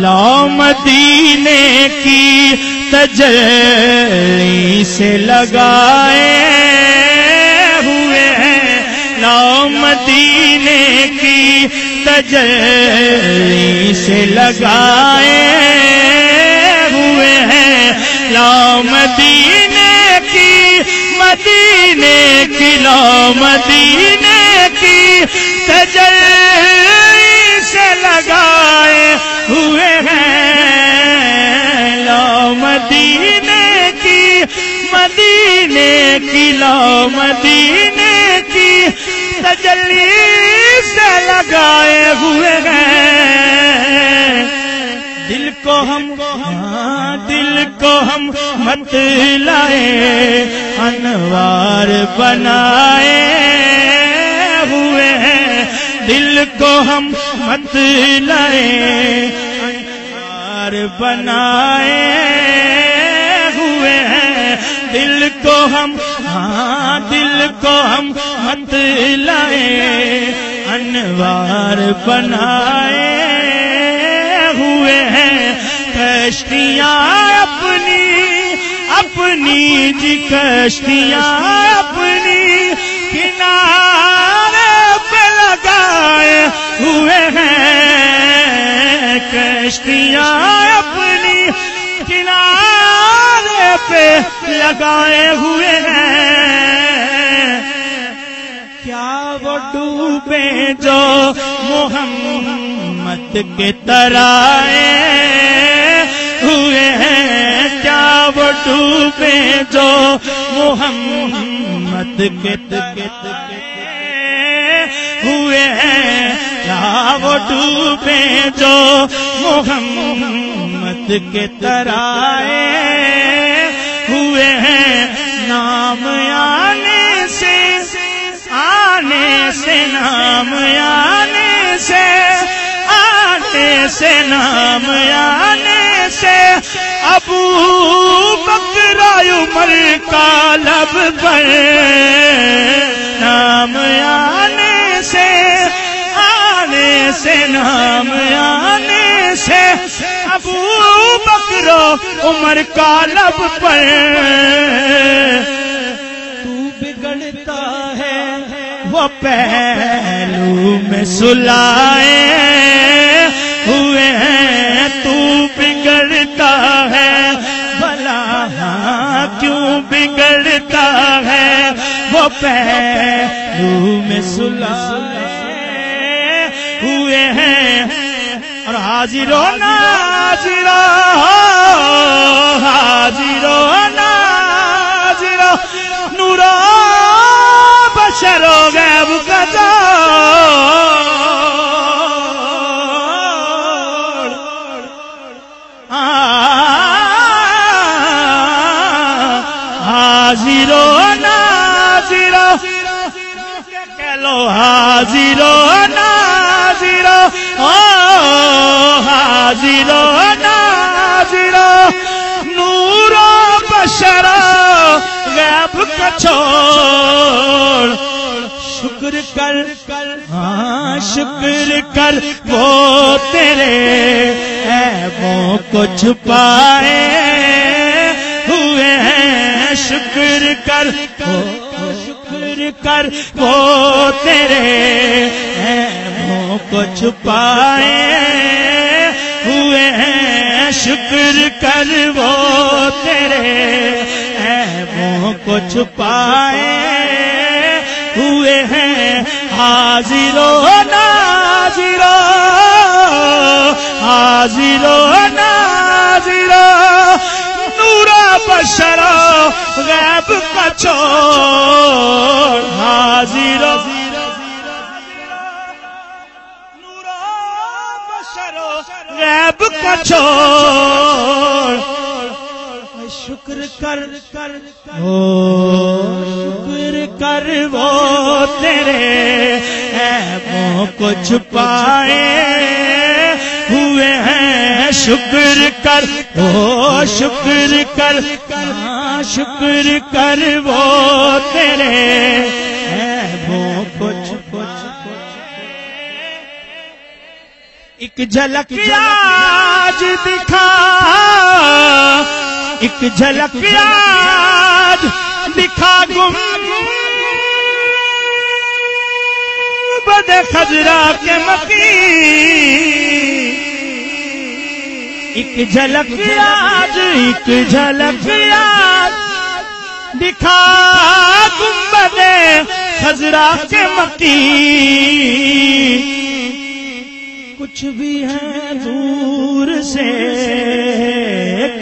لو مدینے کی تجلی سے لگائے ہوئے ہیں، لو مدینے کی تجلی سے لگائے ہوئے ہیں، لو مدینے کی لو مدینے کی تجلی سے لگائے ہوئے ہیں، لو مدینے کی لو مدینے کی تجلی سے لگائے ہوئے ہیں، دل کو ہم مت لائے انوار بنائے ہوئے ہیں، دل کو ہم مت لائے انوار بنائے ہوئے ہیں، دل کو ہم مت لائے انوار بنائے ہوئے ہیں، کشتیاں اپنی جی کشتیاں اپنی کنارے پہ لگائے ہوئے ہیں، کشتیاں اپنی کنارے پہ لگائے ہوئے ہیں، کیا وہ ڈوبے جو محمد کے ترائے ہوئے ہیں، کیا وہ ڈوبے جو محمد کے ہوئے ہیں، کیا وہ ڈوبے جو محمد کے ترائے ہوئے ہیں، نام آنے نام آنے سے ابو بکر عمر کا لب پر، نام آنے سے ابو بکر عمر کا لب پر، تو بگڑتا ہے وہ پہلو میں سلائے ہوئے ہیں، تو بگڑتا ہے بھلا کیوں بگڑتا ہے وہ پہلو میں سلائے ہوئے ہیں، اور حاضر و ناظر نور بشر و غیب کا حاضر و ناظر کہہ لو، حاضر و ناظر حاضر و ناظر نور و بشر غیب کا چھوڑ، شکر کر وہ تیرے عیبوں کو چھپائے ہوئے ہیں، شکر کر وہ تیرے عیبوں کو چھپائے ہوئے ہیں، شکر کر وہ تیرے عیبوں کو چھپائے ہوئے ہیں، حاضر و ناظر نور بشر غیب کا چھوڑ، حاضر نور بشر غیب کا چھوڑ، شکر کر وہ تیرے عیبوں کو چھپائے ہوئے ہیں، شکر کر وہ تیرے عیبوں کو چھپائے، ایک جھلک آج دکھا، ایک جھلک آج دکھا گنبد خضرا کے مکین، ایک جھلک آج، ایک جھلک آج دکھا گنبد خضرا کے مکین، کچھ بھی ہے دور سے،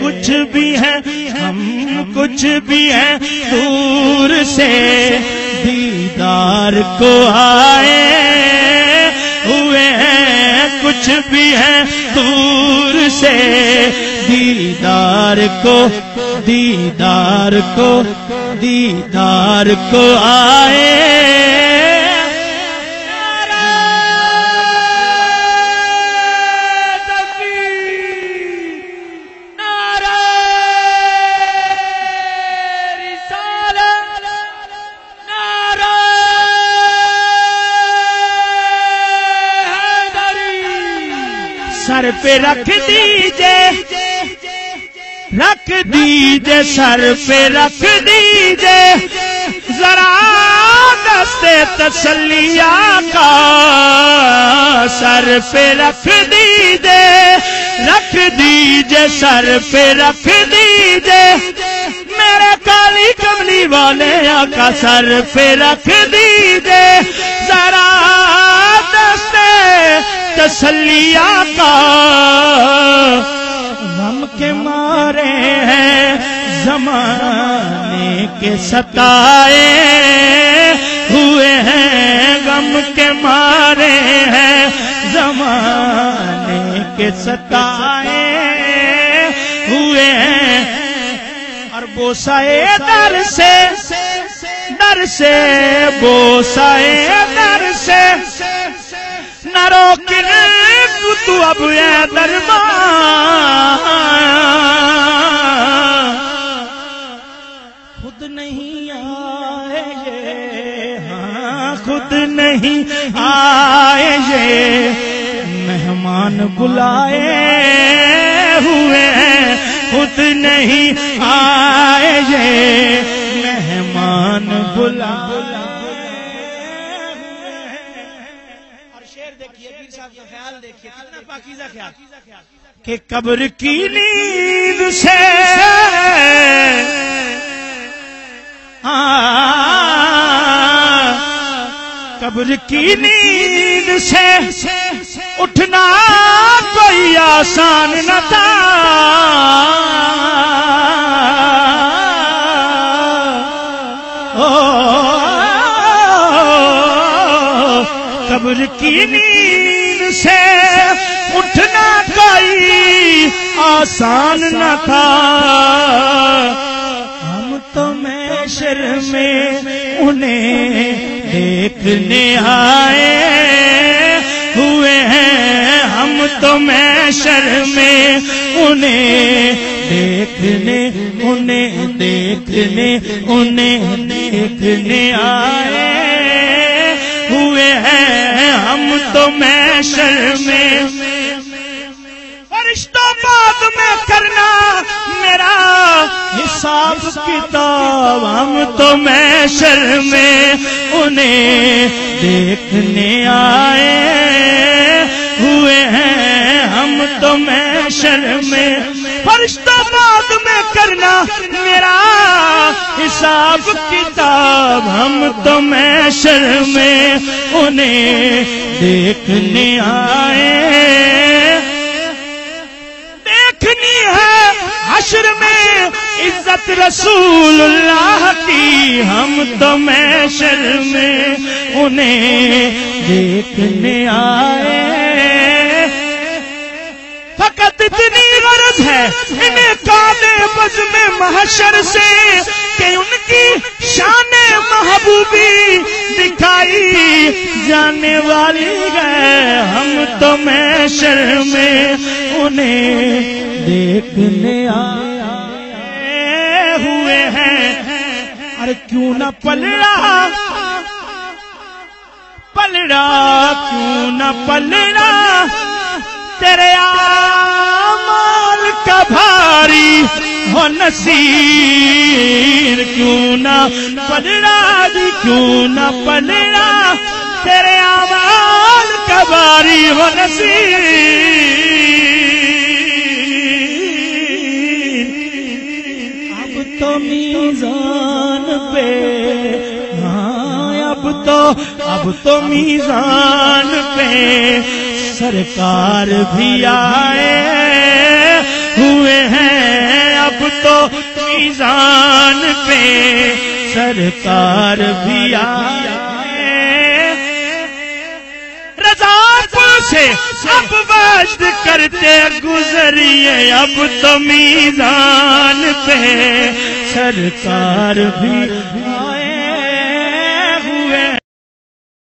کچھ بھی ہے ہم، کچھ بھی ہے دور سے دیدار کو آئے ہوئے ہیں، کچھ بھی ہے دور سے دیدار کو، دیدار کو، دیدار کو آئے۔ سر پہ رکھ دیجئے، رکھ دیجئے، سر پہ رکھ دیجئے ذرا دستے تسلی آقا، سر پہ رکھ دیجئے، رکھ دیجئے، سر پہ رکھ دیجئے میرے کالی کملی والے آقا، سر پہ رکھ دیجئے ذرا دستے تسلی آقا، غم کے مارے ہیں زمانے کے ستائے ہوئے ہیں، غم کے مارے ہیں زمانے کے ستائے ہوئے ہیں، اور بوسائے در سے، در سے بوسائے در سے نہ روکن تو اب اے دربان، خود نہیں آئے یہ، ہاں خود نہیں آئے یہ مہمان بلائے ہوئے ہیں، خود نہیں آئے یہ مہمان بلائے۔ کہ قبر کی نیند سے قبر کی نیند سے اٹھنا کوئی آسان نہ تھا، قبر کی نیند سے اٹھنا کوئی آسان نہ تھا، ہم تو محشر میں انہیں دیکھنے آئے ہوئے ہیں، ہم تو محشر میں انہیں دیکھنے، انہیں دیکھنے، انہیں دیکھنے آئے ہوئے ہیں، ہم تو محشر میں۔ فرشتوں بعد میں کرنا میرا حساب کتاب، ہم تو محشر میں انہیں دیکھنے آئے ہوئے ہیں، ہم تو محشر میں۔ فرشتوں بعد میں کرنا میرا حساب کتاب، ہم تو محشر میں انہیں دیکھنے آئے، دیکھنی ہے حشر میں عزت رسول اللہ کی، ہم تو محشر میں انہیں دیکھنے آئے، فقط اتنی غرض ہے انہیں کالے بزم محشر سے کہ ان کی شان محبوبی دکھائی جانے والی ہے، ہم تو محشر میں انہیں دیکھنے آئے ہوئے ہیں۔ ارے کیوں نہ پلڑا پلڑا، کیوں نہ پلڑا تیرے اعمال کا بھاری ہو نصیر، کیوں نہ پلڑا دی، کیوں نہ پلڑا، تیرے اعمال کا بھاری ہو نصیر۔ اب تو میزان پہ، اب تو میزان پہ سرکار بھی آئے ہوئے ہیں، اب تو میزان پہ سرکار بھی آئے۔ رضا سے اب وعد کرتے گزریے، اب تو میزان پہ سرکار بھی